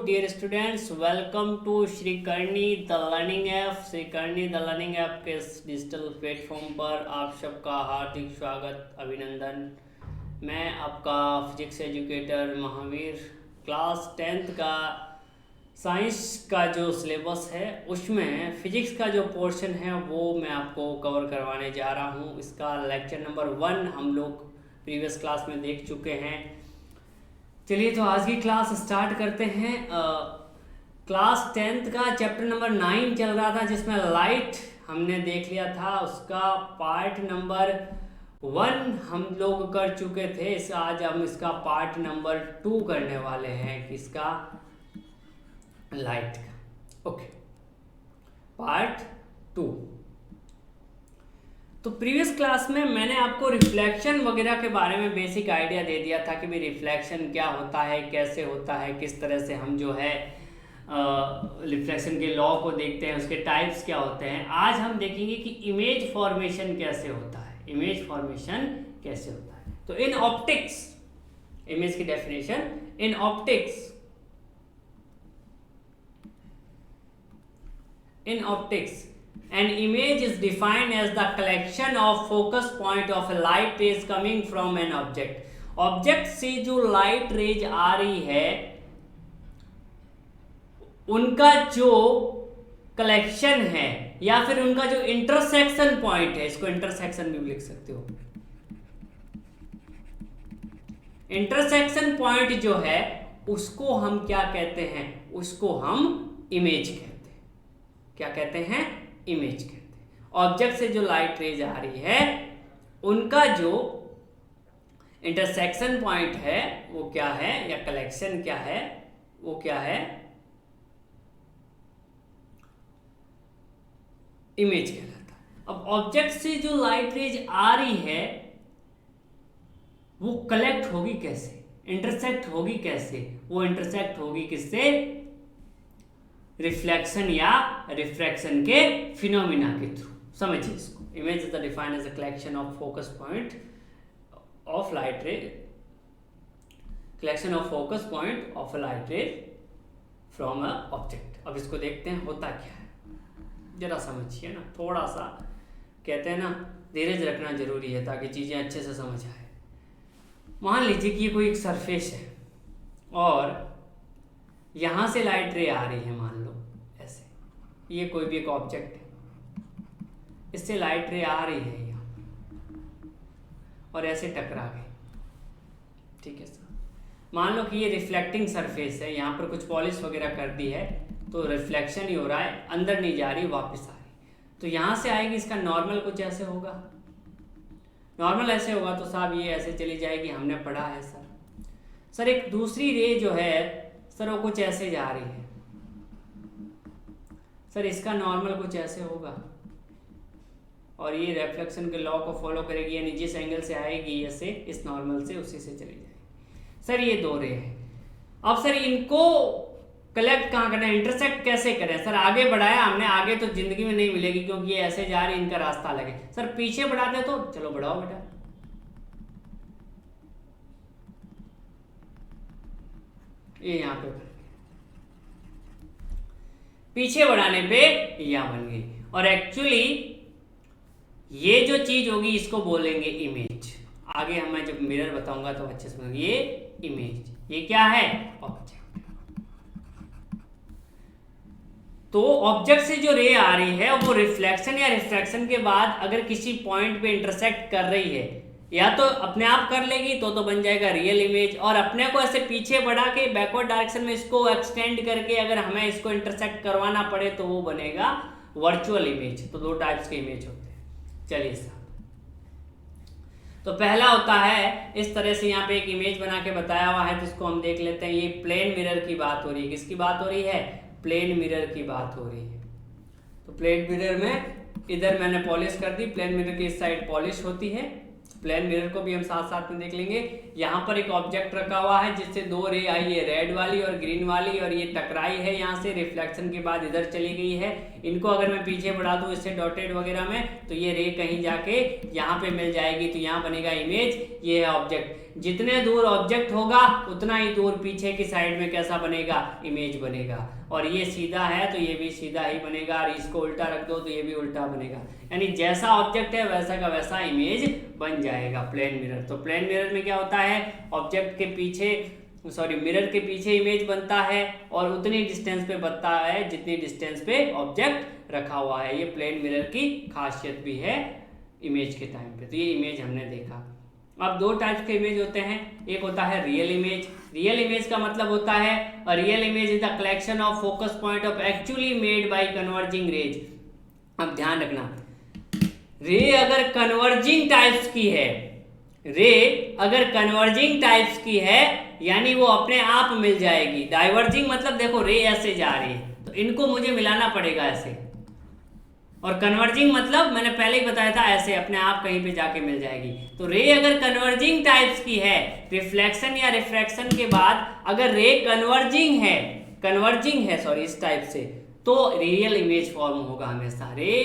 dear students, welcome to Shrikarni the learning app. Shrikarni the learning app के इस digital platform पर आप सबका हार्दिक स्वागत, अभिनंदन। मैं आपका physics educator Mahavir. Class 10th का साइंस का जो सिलेबस है उसमें फिजिक्स का जो पोर्शन है वो मैं आपको कवर करवाने जा रहा हूँ। इसका लेक्चर नंबर 1 हम लोग प्रीवियस क्लास में देख चुके हैं। चलिए तो आज की क्लास स्टार्ट करते हैं। क्लास 10th का चैप्टर नंबर 9 चल रहा था जिसमें लाइट हमने देख लिया था। उसका पार्ट नंबर 1 हम लोग कर चुके थे। आज हम इसका पार्ट नंबर 2 करने वाले हैं, किसका, लाइट का। Okay, part 2। तो प्रीवियस क्लास में मैंने आपको रिफ्लेक्शन वगैरह के बारे में बेसिक आइडिया दे दिया था कि भाई रिफ्लेक्शन क्या होता है, कैसे होता है, किस तरह से हम जो है रिफ्लेक्शन के लॉ को देखते हैं, उसके टाइप्स क्या होते हैं। आज हम देखेंगे कि इमेज फॉर्मेशन कैसे होता है। इमेज फॉर्मेशन कैसे होता है। तो इन ऑप्टिक्स, इमेज की definition, in optics, in optics an image is defined as the collection of focus point of a light rays coming from an object। Object से जो लाइट रेज आ रही है उनका जो कलेक्शन है या फिर उनका जो इंटरसेक्शन पॉइंट है, इसको इंटरसेक्शन भी लिख सकते हो। इंटरसेक्शन पॉइंट जो है उसको हम क्या कहते हैं, उसको हम इमेज कहते हैं। क्या कहते हैं, इमेज कहते हैं। ऑब्जेक्ट से जो लाइट रेज आ रही है उनका जो इंटरसेक्शन पॉइंट है वो क्या है, या कलेक्शन क्या है, वो क्या है, इमेज कहलाता है। अब ऑब्जेक्ट से जो लाइट रेज आ रही है वो कलेक्ट होगी कैसे, इंटरसेक्ट होगी कैसे, वो इंटरसेक्ट होगी किससे, रिफ्लेक्शन या रिफ्रैक्शन के फिनोमिना के थ्रू। समझिए इसको। Image is defined as a collection of focus point of light ray, collection of focus point of a light ray from a object. अब इसको देखते हैं होता क्या है, जरा समझिए ना। थोड़ा सा कहते हैं ना धीरज रखना जरूरी है ताकि चीजें अच्छे से समझ आए। मान लीजिए कि ये कोई एक सरफेस है और यहां से लाइट रे आ रही है, मान लो ऐसे, ये कोई भी एक ऑब्जेक्ट है, इससे लाइट रे आ रही है यहाँ और ऐसे टकरा गई, ठीक है सर। मान लो कि ये रिफ्लेक्टिंग सरफेस है, यहाँ पर कुछ पॉलिश वगैरह कर दी है तो रिफ्लेक्शन ही हो रहा है, अंदर नहीं जा रही, वापस आ रही। तो यहाँ से आएगी, इसका नॉर्मल कुछ ऐसे होगा, नॉर्मल ऐसे होगा तो साहब ये ऐसे चली जाएगी, हमने पढ़ा है सर। सर एक दूसरी रे जो है सर वो कुछ ऐसे जा रही है, सर इसका नॉर्मल कुछ ऐसे होगा और ये रिफ्लेक्शन के लॉ को फॉलो करेगी, यानी जिस एंगल से आएगी ऐसे, इस नॉर्मल से उसी से चली जाएगी। सर ये दो रे हैं। अब सर इनको कलेक्ट कहाँ करना है, इंटरसेक्ट कैसे करें। सर आगे बढ़ाया हमने, आगे तो जिंदगी में नहीं मिलेगी क्योंकि ये ऐसे जा रही, इनका रास्ता अलग है। सर पीछे बढ़ाते तो चलो बढ़ाओ बेटा, ये यहाँ पे पीछे बढ़ाने पे यहाँ बन गई। और एक्चुअली ये जो चीज होगी इसको बोलेंगे इमेज। आगे मैं जब मिरर बताऊंगा तो अच्छे से समझेंगे। ये इमेज, ये क्या है, ऑब्जेक्ट। तो ऑब्जेक्ट से जो रे आ रही है वो रिफ्लेक्शन या रिफ्रैक्शन के बाद अगर किसी पॉइंट पे इंटरसेक्ट कर रही है, या तो अपने आप कर लेगी तो बन जाएगा रियल इमेज, और अपने को ऐसे पीछे बढ़ा के बैकवर्ड डायरेक्शन में इसको एक्सटेंड करके अगर हमें इसको इंटरसेक्ट करवाना पड़े तो वो बनेगा वर्चुअल इमेज। तो दो टाइप्स के इमेज होते हैं। चलिए साहब, तो पहला होता है इस तरह से, यहाँ पे एक इमेज बना के बताया हुआ है जिसको हम देख लेते हैं। ये प्लेन मिरर की बात हो रही है। किसकी बात हो रही है, प्लेन मिरर की बात हो रही है। तो प्लेन मिरर में इधर मैंने पॉलिश कर दी, प्लेन मिरर की इस साइड पॉलिश होती है। प्लेन मिरर को भी हम साथ साथ में देख लेंगे। यहाँ पर एक ऑब्जेक्ट रखा हुआ है जिससे दो रे आई है, रेड वाली और ग्रीन वाली, और ये टकराई है यहाँ से, रिफ्लेक्शन के बाद इधर चली गई है। इनको अगर मैं पीछे बढ़ा दूँ इससे डॉटेड वगैरह में तो ये रे कहीं जाके यहाँ पे मिल जाएगी, तो यहाँ बनेगा इमेज, ये है ऑब्जेक्ट। जितने दूर ऑब्जेक्ट होगा उतना ही दूर पीछे की साइड में कैसा बनेगा, इमेज बनेगा। और ये सीधा है तो ये भी सीधा ही बनेगा, और इसको उल्टा रख दो तो ये भी उल्टा बनेगा। यानी जैसा ऑब्जेक्ट है वैसा का वैसा इमेज बन जाएगा प्लेन मिरर। तो प्लेन मिरर में क्या होता है, ऑब्जेक्ट के पीछे मिरर के पीछे इमेज बनता है और उतनी डिस्टेंस पे बनता है जितनी डिस्टेंस पे ऑब्जेक्ट रखा हुआ है। ये प्लेन मिरर की खासियत भी है इमेज के टाइम पे। तो ये इमेज हमने देखा। अब दो टाइप्स के इमेज होते हैं, एक होता है रियल इमेज। रियल इमेज का मतलब होता है real image is the collection of focus point of actually made by converging rays. अब ध्यान रखना, रे अगर कन्वर्जिंग टाइप्स की है, रे अगर कन्वर्जिंग टाइप्स की है यानी वो अपने आप मिल जाएगी। डाइवर्जिंग मतलब देखो रे ऐसे जा रही है तो इनको मुझे मिलाना पड़ेगा ऐसे, और कन्वर्जिंग मतलब मैंने पहले ही बताया था ऐसे अपने आप कहीं पे जाके मिल जाएगी। तो रे अगर कन्वर्जिंग टाइप्स की है, रिफ्लेक्शन या रिफ्रैक्शन के बाद अगर रे कन्वर्जिंग है सॉरी इस टाइप से, तो रियल इमेज फॉर्म होगा हमेशा। रे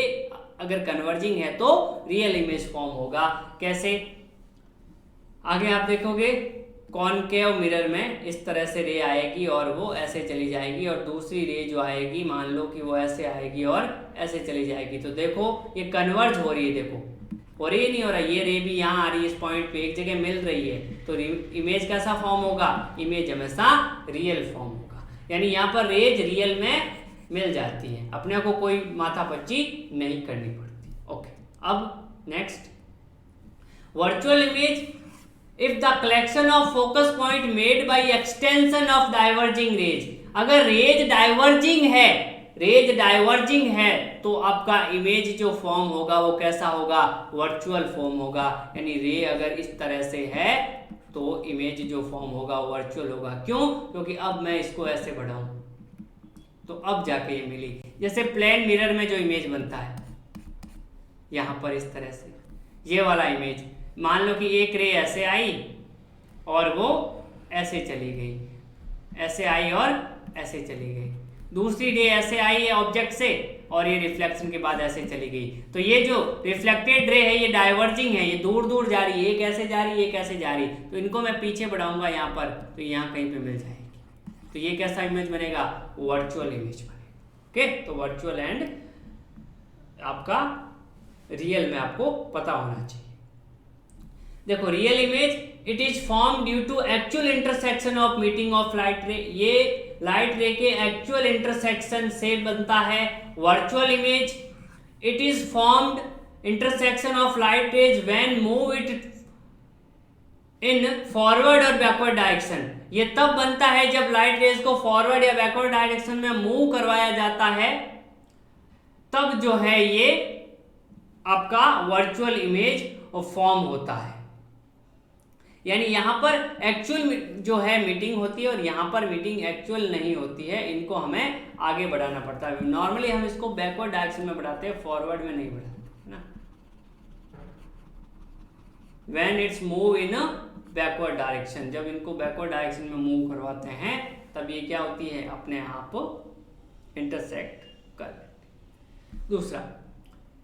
अगर कन्वर्जिंग है तो रियल इमेज फॉर्म होगा। कैसे, आगे आप देखोगे कॉनकेव मिरर में इस तरह से रे आएगी और वो ऐसे चली जाएगी, और दूसरी रे जो आएगी मान लो कि वो ऐसे आएगी और ऐसे चली जाएगी। तो देखो ये कन्वर्ज हो रही है, देखो हो रही है नहीं हो रहा, ये रे भी यहाँ आ रही है, इस पॉइंट पे एक जगह मिल रही है। तो इमेज कैसा फॉर्म होगा, इमेज हमेशा रियल फॉर्म होगा। यानी यहाँ पर रेज रियल में मिल जाती है, अपने को कोई माथापच्ची नहीं करनी पड़ती। ओके, अब next, virtual image if the collection of focus point made by extension of diverging rays। अगर रेज डाइवर्जिंग है तो आपका इमेज जो फॉर्म होगा वो कैसा होगा, वर्चुअल फॉर्म होगा। यानी रे अगर इस तरह से है तो इमेज जो फॉर्म होगा वर्चुअल होगा। क्यों, क्योंकि अब मैं इसको ऐसे बढ़ाऊं तो अब जाके ये मिली। जैसे प्लेन मिरर में जो इमेज बनता है यहां पर इस तरह से, ये वाला इमेज मान लो कि एक रे ऐसे आई और वो ऐसे चली गई, ऐसे आई और ऐसे चली गई। दूसरी रे ऐसे आई है ऑब्जेक्ट से और ये रिफ्लेक्शन के बाद ऐसे चली गई। तो ये जो रिफ्लेक्टेड रे है ये डाइवर्जिंग है, ये दूर दूर जा रही है, एक ऐसे जा रही है एक ऐसे जा रही है। तो इनको मैं पीछे बढ़ाऊंगा यहाँ पर तो यहाँ कहीं पे मिल जाएगी। तो ये कैसा इमेज बनेगा, वर्चुअल इमेज बनेगा। ओके, तो वर्चुअल एंड आपका रियल में आपको पता होना चाहिए। देखो real image it is form due to actual intersection of meeting of light ray. ये लाइट रे के एक्चुअल इंटरसेक्शन से बनता है। Virtual image it is formed intersection of light rays when move it in forward और backward direction. ये तब बनता है जब लाइट रेज को फॉरवर्ड या बैकवर्ड डायरेक्शन में मूव करवाया जाता है, तब जो है ये आपका वर्चुअल इमेज फॉर्म होता है। यानी यहाँ पर एक्चुअल जो है मीटिंग होती है और यहाँ पर मीटिंग एक्चुअल नहीं होती है, इनको हमें आगे बढ़ाना पड़ता है। नॉर्मली हम इसको बैकवर्ड डायरेक्शन में बढ़ाते हैं, फॉरवर्ड में नहीं बढ़ाते है ना। When it's move in backward direction, जब इनको बैकवर्ड डायरेक्शन में मूव करवाते हैं तब ये क्या होती है, अपने आप इंटरसेक्ट कर लेती। दूसरा,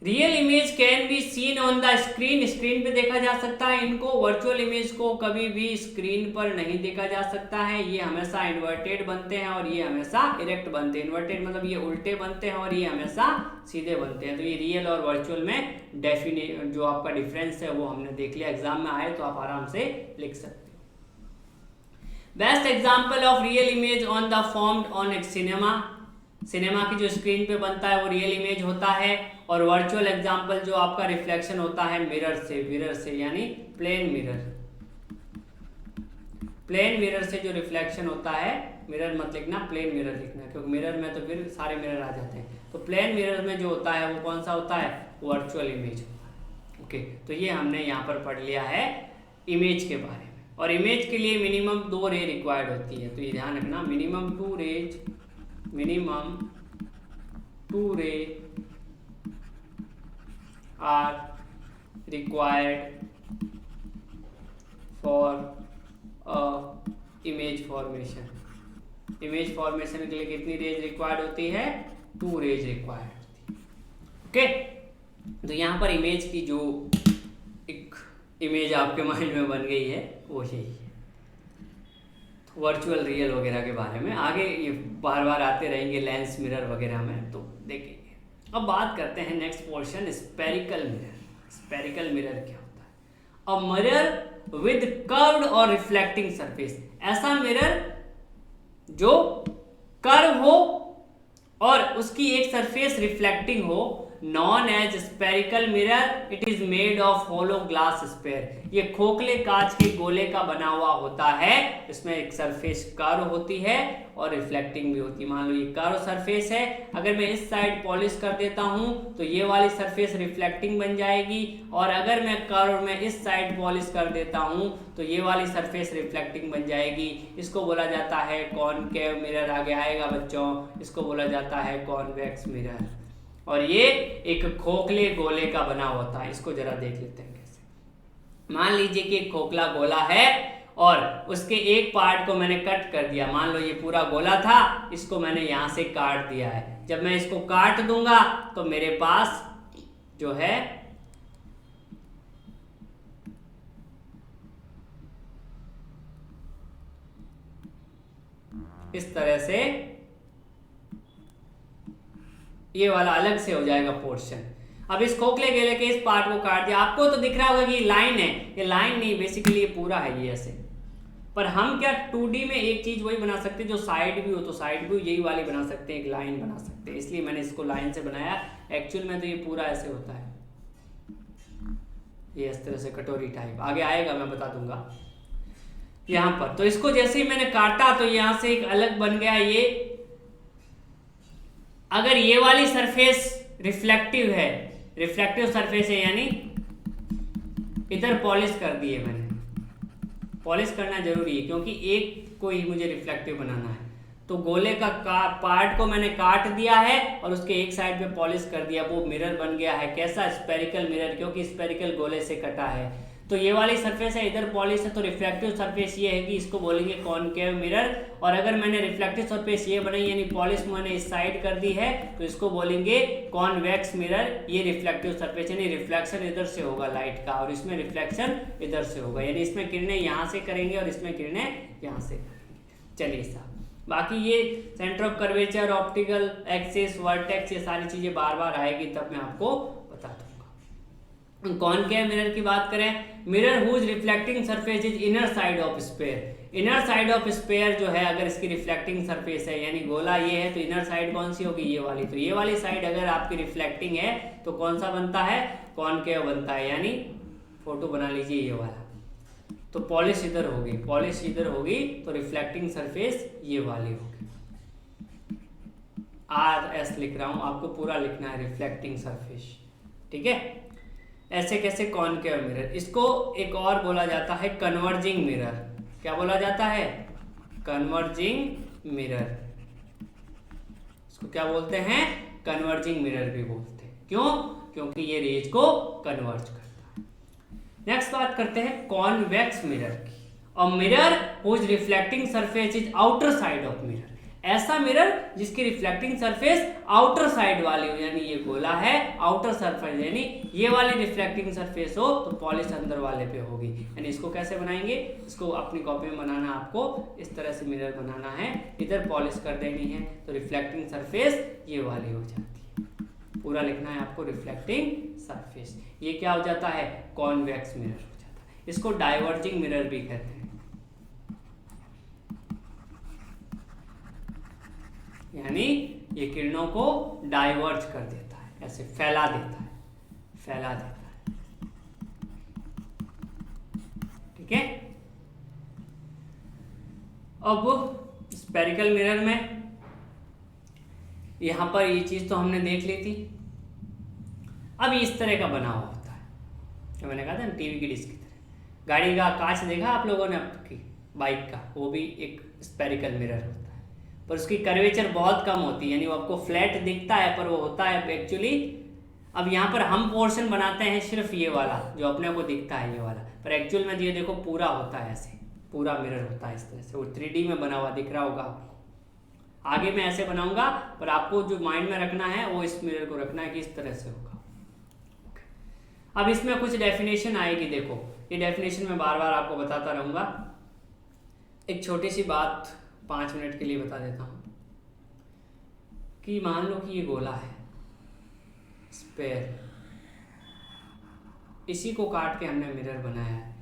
real image can be seen on the screen. Screen पे देखा जा सकता है इनको। वर्चुअल इमेज को कभी भी स्क्रीन पर नहीं देखा जा सकता है। ये हमेशा इन्वर्टेड बनते हैं और ये हमेशा इरेक्ट बनते हैं। इन्वर्टेड मतलब ये उल्टे बनते हैं और ये हमेशा सीधे बनते हैं। तो ये रियल और वर्चुअल में जो आपका डिफरेंस है वो हमने देख लिया। एग्जाम में आए तो आप आराम से लिख सकते हो। Best example of real image on the formed on cinema की जो स्क्रीन पे बनता है वो रियल इमेज होता है। और वर्चुअल एग्जांपल जो आपका रिफ्लेक्शन होता है मिरर से यानी प्लेन मिरर से जो रिफ्लेक्शन होता है, मिरर मत लिखना प्लेन मिरर लिखना, क्योंकि मिरर में तो फिर सारे मिरर आ जाते हैं। तो प्लेन मिरर में जो होता है वो कौन सा होता है, वर्चुअल इमेज होता है। ओके, तो ये हमने यहाँ पर पढ़ लिया है इमेज के बारे में। और इमेज के लिए मिनिमम 2 रे रिक्वायर्ड होती है, तो ये ध्यान रखना, मिनिमम 2 रे are required for a image formation। Image formation के लिए कितनी रेज रिक्वायर्ड होती है, 2 रेज रिक्वायर्ड होती है। ओके, तो यहाँ पर इमेज की जो एक इमेज आपके माइंड में बन गई है वो यही है। वर्चुअल रियल वगैरह के बारे में आगे ये बार बार आते रहेंगे लेंस मिरर वगैरह में, तो देखेंगे। अब बात करते हैं next portion, spherical mirror. Spherical mirror क्या होता है? अ मिरर विद कर्व्ड और रिफ्लेक्टिंग सरफेस। ऐसा मिरर जो कर्व हो और उसकी एक सरफेस रिफ्लेक्टिंग हो, known as spherical mirror. It is made of hollow glass sphere. ये खोखले कांच के गोले का बना हुआ होता है। इसमें एक सरफेस कर्व होती है और रिफ्लेक्टिंग भी होती है। मान लो ये कर्व सरफेस है, अगर मैं इस साइड पॉलिश कर देता हूं तो ये वाली सरफेस रिफ्लेक्टिंग बन जाएगी, और अगर मैं कर्व में इस साइड पॉलिश कर देता हूं तो ये वाली सरफेस रिफ्लेक्टिंग बन जाएगी। इसको बोला जाता है कॉनकेव मिरर। आगे आएगा बच्चों, इसको बोला जाता है कॉन्वेक्स मिरर। और ये एक खोखले गोले का बना होता है। इसको जरा देख लेते हैं कैसे। मान लीजिए कि एक खोखला गोला है और उसके एक पार्ट को मैंने कट कर दिया। मान लो ये पूरा गोला था, इसको मैंने यहां से काट दिया है। जब मैं इसको काट दूंगा तो मेरे पास जो है इस तरह से ये वाला अलग से हो जाएगा पोर्शन। अब इस खोखले गोले के इस पार्ट को काट दिया। आपको तो दिख रहा होगा कि ये लाइन है, ये लाइन नहीं, बेसिकली ये पूरा है ये ऐसे। पर हम क्या 2D में एक चीज वही बना सकते हैं जो साइड व्यू हो, तो साइड व्यू यही वाली बना सकते हैं, एक लाइन बना सकते हैं। इसलिए मैंने इसको लाइन से बनाया। एक्चुअल में तो ये पूरा ऐसे होता है, ये इस तरह से कटोरी टाइप। आगे आएगा मैं बता दूंगा यहां पर। तो इसको जैसे ही मैंने काटा तो यहां से एक अलग बन गया ये। अगर ये वाली सरफेस रिफ्लेक्टिव है, रिफ्लेक्टिव सरफेस है, यानी इधर पॉलिश कर दिए मैंने। पॉलिश करना जरूरी है क्योंकि एक को ही मुझे रिफ्लेक्टिव बनाना है। तो गोले का पार्ट को मैंने काट दिया है और उसके एक साइड पे पॉलिश कर दिया, वो मिरर बन गया है। कैसा? स्पेरिकल मिरर, क्योंकि स्पेरिकल गोले से कटा है। तो ये वाली सरफेस है, इधर पॉलिश है, तो रिफ्लेक्टिव सरफेस ये है कि इसको बोलेंगे कॉनकेव मिरर। और अगर मैंने रिफ्लेक्टिव सरफेस ये बनाई यानी पॉलिश मैंने इस साइड कर दी है तो इसको बोलेंगे कॉन्वेक्स मिरर। ये रिफ्लेक्टिव सरफेस यानी रिफ्लेक्शन इधर से होगा लाइट का और इसमें रिफ्लेक्शन इधर से होगा, यानी इसमें किरणें यहाँ से करेंगे और इसमें किरणें यहाँ से करेंगे। चलिए साहब, बाकी ये centre of curvature, optical axis, vertex, ये सारी चीजें बार बार आएगी तब मैं आपको बता दूंगा। कॉनकेव मिरर की बात करें, mirror whose reflecting surface is inner side of sphere. Inner side of sphere जो है, अगर इसकी रिफ्लेक्टिंग सरफेस है यानी गोला ये है, तो इनर साइड कौन सी होगी? ये वाली। तो ये वाली साइड अगर आपकी रिफ्लेक्टिंग है तो कौन सा बनता है? कॉनकेव बनता है। यानी फोटो बना लीजिए ये वाला, तो पॉलिश इधर होगी, पॉलिश इधर होगी तो रिफ्लेक्टिंग सरफेस ये वाली होगी। RS लिख रहा हूं, आपको पूरा लिखना है रिफ्लेक्टिंग सरफेस, ठीक है। ऐसे कैसे? Concave mirror. इसको एक और बोला जाता है कन्वर्जिंग मिरर। क्या बोला जाता है? Converging mirror. इसको क्या बोलते हैं? कन्वर्जिंग मिरर भी बोलते हैं। क्यों? क्योंकि ये रेज को कन्वर्ज करता है। नेक्स्ट बात करते हैं कॉन्वेक्स मिरर की। A mirror whose reflecting surface is outer side of mirror. ऐसा मिरर जिसकी रिफ्लेक्टिंग सरफेस आउटर साइड वाली हो, यानी ये गोला है, आउटर सरफेस यानी ये वाली रिफ्लेक्टिंग सरफेस हो तो पॉलिश अंदर वाले पे होगी। यानी इसको कैसे बनाएंगे? इसको अपनी कॉपी में बनाना, आपको इस तरह से मिरर बनाना है, इधर पॉलिश कर देनी है तो रिफ्लेक्टिंग सरफेस ये वाली हो जाती है। पूरा लिखना है आपको रिफ्लेक्टिंग सरफेस। ये क्या हो जाता है? कॉन्वेक्स मिरर हो जाता है। इसको डाइवर्जिंग मिरर भी कहते हैं, यानी ये किरणों को डाइवर्ज कर देता है, ऐसे फैला देता है, फैला देता है, ठीक है। अब स्पेरिकल मिरर में यहां पर ये चीज तो हमने देख ली थी। अब इस तरह का बना हुआ होता है, जो मैंने कहा था ना टीवी की डिश की तरह। गाड़ी का कांच देखा आप लोगों ने आपकी बाइक का, वो भी एक स्पेरिकल मिरर होता है, पर उसकी कर्वेचर बहुत कम होती है, यानी वो आपको फ्लैट दिखता है पर वो होता है एक्चुअली। अब यहाँ पर हम पोर्शन बनाते हैं सिर्फ ये वाला जो अपने को दिखता है ये वाला, पर एक्चुअल में ये देखो पूरा होता है, ऐसे पूरा मिरर होता है इस तरह से। वो 3D में बना हुआ दिख रहा होगा आपको। आगे मैं ऐसे बनाऊंगा, पर आपको जो माइंड में रखना है वो इस मिरर को रखना है कि इस तरह से होगा। अब इसमें कुछ डेफिनेशन आएगी, देखो ये डेफिनेशन मैं बार बार आपको बताता रहूँगा। एक छोटी सी बात 5 मिनट के लिए बता देता हूँ कि मान लो कि ये गोला है स्फेयर, इसी को काट के हमने मिरर बनाया है,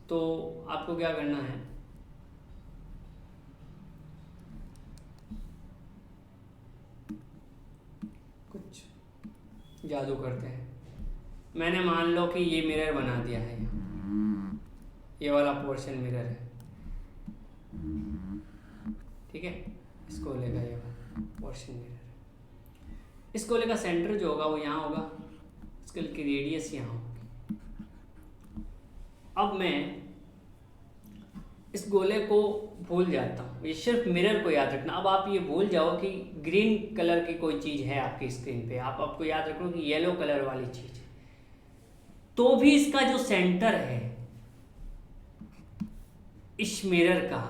तो आपको क्या करना है, कुछ जादू करते हैं। मैंने मान लो कि ये मिरर बना दिया है, ये वाला पोर्शन मिरर है, ठीक है, इस गोले का ये वाला पोर्शन मिरर है। इस गोले का सेंटर जो होगा वो यहाँ होगा, इसके की रेडियस यहाँ होगी। अब मैं इस गोले को भूल जाता हूँ, ये सिर्फ मिरर को याद रखना। अब आप ये भूल जाओ कि ग्रीन कलर की कोई चीज़ है आपकी स्क्रीन पे, आपको याद रखो कि येलो कलर वाली चीज़ है, तो भी इसका जो सेंटर है इस मिरर का,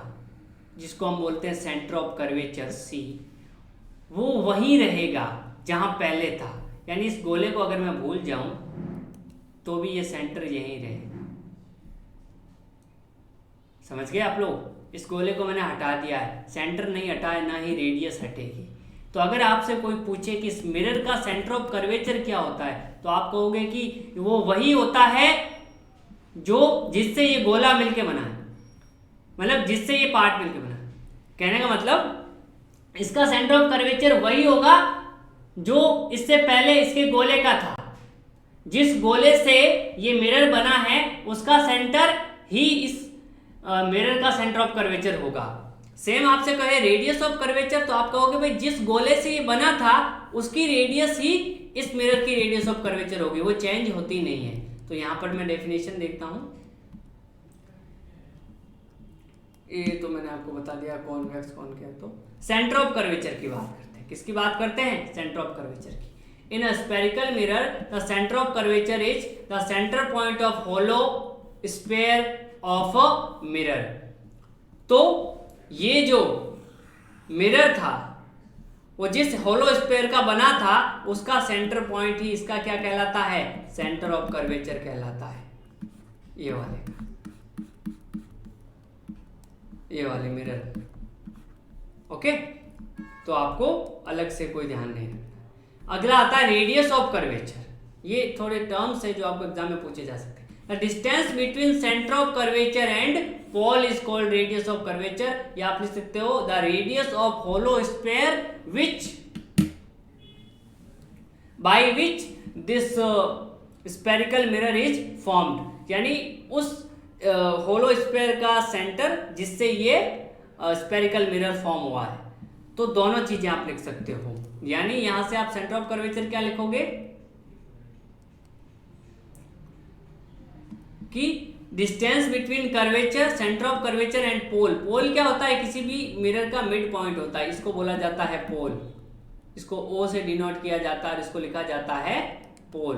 जिसको हम बोलते हैं सेंटर ऑफ कर्वेचर सी, वो वहीं रहेगा जहाँ पहले था। यानी इस गोले को अगर मैं भूल जाऊं तो भी ये सेंटर यहीं रहेगा। समझ गए आप लोग? इस गोले को मैंने हटा दिया है, सेंटर नहीं हटा है, ना ही रेडियस हटेगी। तो अगर आपसे कोई पूछे कि इस मिरर का सेंटर ऑफ कर्वेचर क्या होता है, तो आप कहोगे कि वो वही होता है जो जिससे ये गोला मिलके बना है, मतलब जिससे ये पार्ट मिलके बना है। कहने का मतलब इसका सेंटर ऑफ कर्वेचर वही होगा जो इससे पहले इसके गोले का था। जिस गोले से ये मिरर बना है उसका सेंटर ही इस मिरर का सेंटर ऑफ कर्वेचर होगा। सेम आपसे कहे रेडियस ऑफ कर्वेचर, तो आप कहोगे भाई जिस गोले से ये बना था उसकी रेडियस ही इस मिरर की रेडियस ऑफ कर्वेचर होगी, वो चेंज होती नहीं है। तो यहां पर मैं डेफिनेशन देखता हूं, ये तो मैंने आपको बता दिया कॉन्वेक्स कॉनकेव। तो सेंटर ऑफ कर्वेचर की बात करते हैं, किसकी बात करते हैं? सेंटर ऑफ कर्वेचर की। In a spherical mirror the centre of curvature is the centre point of hollow sphere of a mirror. तो ये जो मिरर था वो जिस होलो स्फीयर का बना था उसका सेंटर पॉइंट ही इसका क्या कहलाता है? सेंटर ऑफ कर्वेचर कहलाता है। ये वाले मिरर। ओके, तो आपको अलग से कोई ध्यान नहीं रखना। अगला आता है रेडियस ऑफ कर्वेचर। ये थोड़े टर्म्स है जो आपको एग्जाम में पूछे जा सकते हैं। The distance between centre of curvature and pole is called radius of curvature, या आप लिख सकते हो the radius of hollow sphere which by which this spherical mirror is formed. यानी उस होलो स्फीयर का सेंटर जिससे ये स्फेरिकल मिरर फॉर्म हुआ है। तो दोनों चीजें आप लिख सकते हो। यानी यहां से आप सेंटर ऑफ कर्वेचर क्या लिखोगे कि distance between curvature, centre of curvature and pole. Pole क्या होता है? किसी भी मिरर का मिड पॉइंट होता है, इसको बोला जाता है पोल। इसको ओ से डिनोट किया जाता है और इसको लिखा जाता है पोल।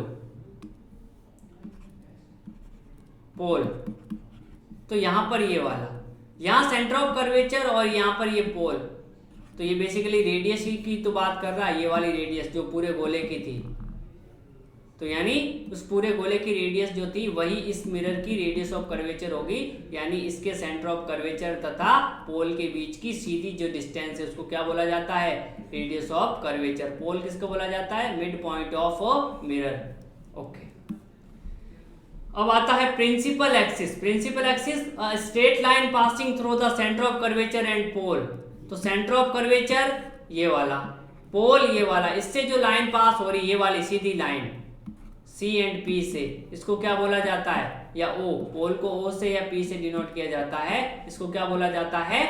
तो यहां पर ये वाला, यहां सेंटर ऑफ कर्वेचर और यहां पर ये पोल। तो ये बेसिकली रेडियस की तो बात कर रहा है, ये वाली रेडियस जो पूरे गोले की थी। तो यानी उस पूरे गोले की रेडियस जो थी वही इस मिरर की रेडियस ऑफ कर्वेचर होगी। यानी इसके सेंटर ऑफ कर्वेचर तथा पोल के बीच की सीधी जो डिस्टेंस है उसको क्या बोला जाता है? Radius of curvature. पोल किसको बोला जाता है? Mid point of mirror. Okay, अब आता है principal axis. Principal axis straight line passing through the centre of curvature and pole. तो सेंटर ऑफ कर्वेचर ये वाला, पोल ये वाला, इससे जो लाइन पास हो रही है ये वाली सीधी लाइन सी एंड पी से, इसको क्या बोला जाता है? या ओ, पोल को ओ से या पी से डिनोट किया जाता है, इसको क्या बोला जाता है?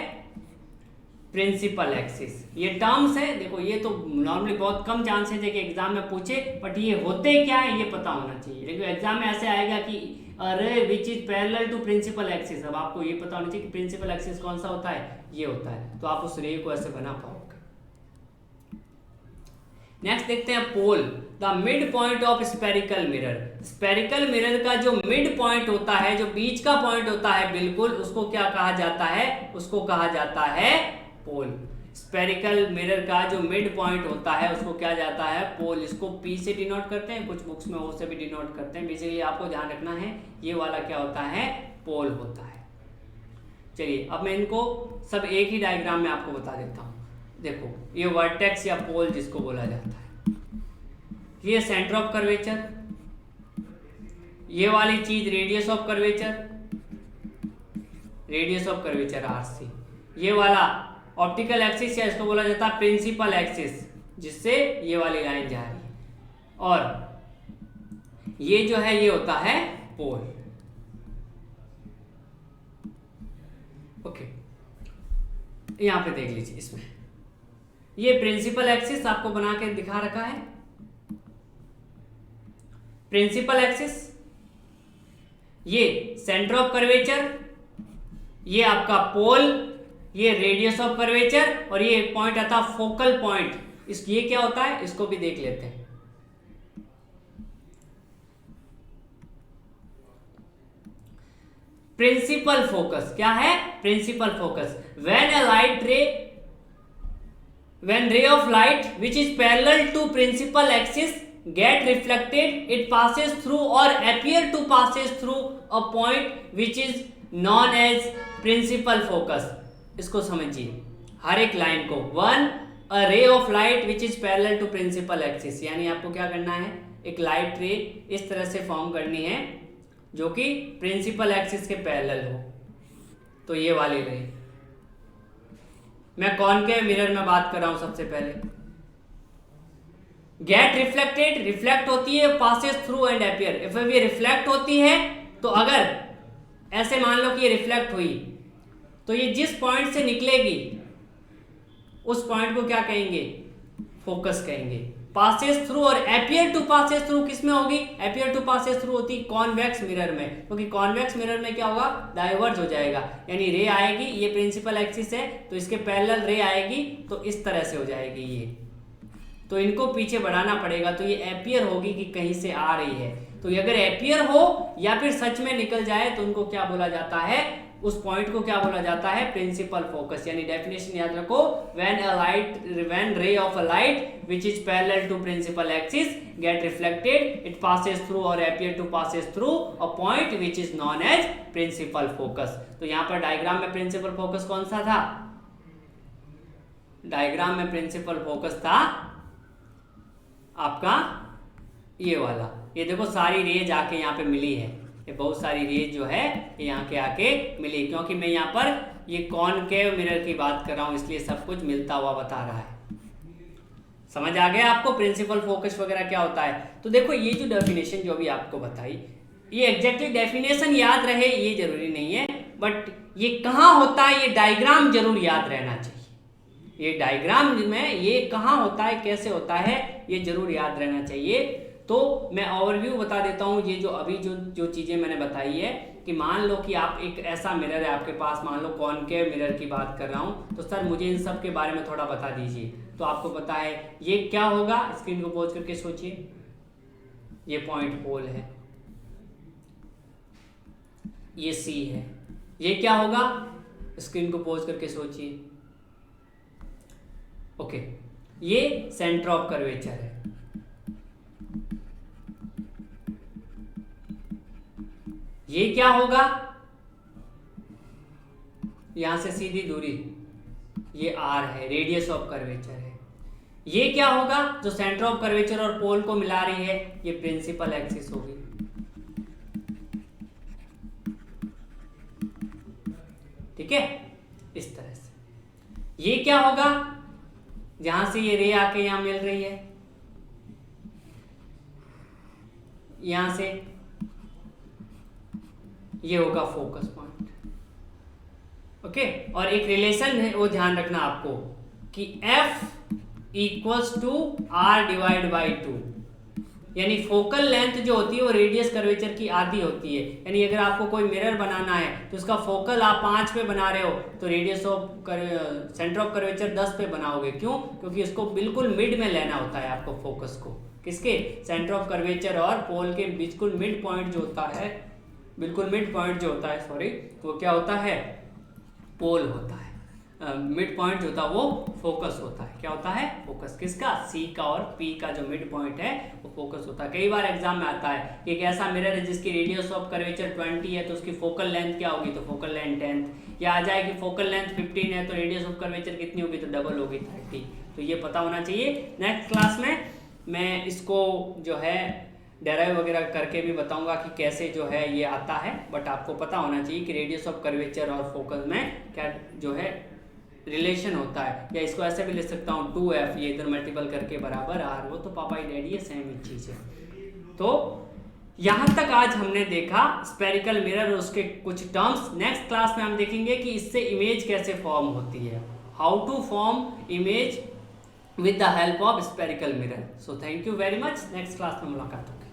Principal axis. ये टर्म्स है, देखो ये तो नॉर्मली बहुत कम चांसेस है कि एग्जाम में पूछे, बट ये होते क्या है ये पता होना चाहिए। लेकिन एग्जाम में ऐसे आएगा कि ray which is parallel to principal axis. अब आपको ये पता होना चाहिए कि प्रिंसिपल एक्सिस कौन सा होता है? ये होता है। तो आप उस रे को ऐसे बना पाओगे। नेक्स्ट देखते हैं pole, the mid point of spherical mirror. Spherical mirror का जो मिड पॉइंट होता है, जो बीच का पॉइंट होता है बिल्कुल, उसको क्या कहा जाता है? उसको कहा जाता है पोल। स्पेरिकल मिरर का जो मिड पॉइंट होता है उसको क्या जाता है, पोल। इसको P से डिनोट करते हैं, कुछ बुक्स में O से भी डिनोट करते हैं। बेसिकली आपको ध्यान रखना है ये वाला क्या होता है, पोल होता है। चलिए अब मैं इनको सब एक ही डायग्राम में आपको बता देता हूँ। देखो ये वर्टेक्स या पोल जिसको बोला जाता है, ये सेंटर ऑफ कर्वेचर, ये वाली चीज radius of curvature, radius of curvature RC, ये वाला ऑप्टिकल एक्सिस या इसको बोला जाता है प्रिंसिपल एक्सिस जिससे ये वाली लाइन जा रही है, और ये जो है ये होता है पोल। ओके, यहां पे देख लीजिए, इसमें ये प्रिंसिपल एक्सिस आपको बना के दिखा रखा है। प्रिंसिपल एक्सिस, ये सेंटर ऑफ कर्वेचर, ये आपका पोल, ये रेडियस ऑफ कर्वेचर, और ये पॉइंट आता फोकल पॉइंट। ये क्या होता है इसको भी देख लेते हैं। प्रिंसिपल फोकस क्या है, principal focus, when ray of light which is parallel to principal axis get reflected, it passes through or appear to passes through a point which is known as principal focus। इसको समझिए हर एक line को, a ray of light which is parallel to principal axis, यानी आपको क्या करना है, एक लाइट रे इस तरह से फॉर्म करनी है जो कि प्रिंसिपल एक्सिस के पैरेलल हो। तो ये वाली रे, मैं कॉनकेव मिरर में बात कर रहा हूं। सबसे पहले गेट रिफ्लेक्टेड, रिफ्लेक्ट होती है, passes through and appear. If ये रिफ्लेक्ट होती है तो अगर ऐसे मान लो कि ये रिफ्लेक्ट हुई तो ये जिस पॉइंट से निकलेगी उस पॉइंट को क्या कहेंगे, फोकस कहेंगे। पासेस थ्रू और अपीयर टू पासेस थ्रू किस में होगी, अपीयर टू पासेस थ्रू होती कॉन्वेक्स मिरर में, क्योंकि कॉन्वेक्स मिरर में क्या होगा, डाइवर्ज हो जाएगा, यानी रे आएगी, ये प्रिंसिपल एक्सिस है तो इसके पैरेलल रे आएगी तो इस तरह से हो जाएगी ये, तो इनको पीछे बढ़ाना पड़ेगा, तो ये अपीयर होगी कि कहीं से आ रही है। तो ये अगर अपीयर हो या फिर सच में निकल जाए तो उनको क्या बोला जाता है, उस पॉइंट को क्या बोला जाता है, प्रिंसिपल फोकस। यानी डेफिनेशन याद रखो, when ray of a light which is parallel to principal axis get reflected, it passes through or appear to passes through a point which is known as principal focus। तो यहाँ पर diagram में principal focus कौन सा था, diagram में principal focus था आपका ये वाला। ये देखो सारी रेज आके यहाँ पे मिली है, ये बहुत सारी रेज जो है यहाँ के आके मिली, क्योंकि मैं यहाँ पर ये कॉनकेव मिरर की बात कर रहा हूँ इसलिए सब कुछ मिलता हुआ बता रहा है। समझ आ गया आपको प्रिंसिपल फोकस वगैरह क्या होता है। तो देखो ये जो डेफिनेशन जो भी आपको बताई, ये एग्जैक्टली डेफिनेशन याद रहे ये जरूरी नहीं है, बट ये कहाँ होता है ये डायग्राम जरूर याद रहना चाहिए। ये डायग्राम में ये कहाँ होता है, कैसे होता है, ये जरूर याद रहना चाहिए। तो मैं ओवरव्यू बता देता हूँ, ये जो अभी जो चीज़ें मैंने बताई है कि मान लो कि आप एक ऐसा मिरर है आपके पास, मान लो कॉनकेव मिरर की बात कर रहा हूँ, तो सर मुझे इन सब के बारे में थोड़ा बता दीजिए। तो आपको पता है ये क्या होगा, स्क्रीन को पॉज करके सोचिए, ये पॉइंट पोल है, ये C है, ये क्या होगा, स्क्रीन को पॉज करके सोचिए। ओके, ये सेंटर ऑफ कर्वेचर है, ये क्या होगा, यहां से सीधी दूरी, ये R है, रेडियस ऑफ कर्वेचर है। ये क्या होगा, जो सेंटर ऑफ कर्वेचर और पोल को मिला रही है, ये प्रिंसिपल एक्सिस होगी। ठीक है, इस तरह से। ये क्या होगा, जहां से ये रे आके यहां मिल रही है, यहां से ये होगा फोकस पॉइंट। ओके, और एक रिलेशन है वो ध्यान रखना आपको कि F equals to R divide by 2, यानी फोकल लेंथ जो होती है वो रेडियस कर्वेचर की आधी होती है। यानी अगर आपको कोई मिरर बनाना है तो उसका फोकल आप 5 पे बना रहे हो तो radius of centre of curvature 10 पे बनाओगे। क्यों, क्योंकि उसको बिल्कुल मिड में लेना होता है आपको फोकस को, किसके, सेंटर ऑफ कर्वेचर और पोल के बिल्कुल मिड पॉइंट जो होता है, बिल्कुल मिड पॉइंट जो होता है, सॉरी, वो क्या होता है, पोल होता है। मिड पॉइंट जो था वो फोकस होता है। क्या होता है? फोकस। किसका? सी का और पी का जो मिड पॉइंट है वो फोकस होता है। कई बार एग्जाम में आता है कि एक ऐसा मिरर है जिसकी रेडियस ऑफ कर्वेचर 20 है तो उसकी फोकल लेंथ क्या होगी? तो फोकल लेंथ 10, या आ जाए कि फोकल लेंथ 15 है तो रेडियस ऑफ कर्वेचर कितनी होगी? तो डबल होगी 30। तो ये पता होना चाहिए। नेक्स्ट क्लास में मैं इसको जो है डेराइव वगैरह करके भी बताऊंगा कि कैसे जो है ये आता है, बट आपको पता होना चाहिए कि रेडियस ऑफ कर्वेचर और फोकस में क्या जो है रिलेशन होता है। या इसको ऐसे भी लिख सकता हूँ 2f, ये इधर मल्टीपल करके बराबर r, वो तो पापा ही डैडी है, सेम ही चीज है। तो यहाँ तक आज हमने देखा स्पेरिकल मिरर और उसके कुछ टर्म्स। नेक्स्ट क्लास में हम देखेंगे कि इससे इमेज कैसे फॉर्म होती है, how to form image with the help of spherical mirror. So thank you very much. Next class में मुलाकात होगी।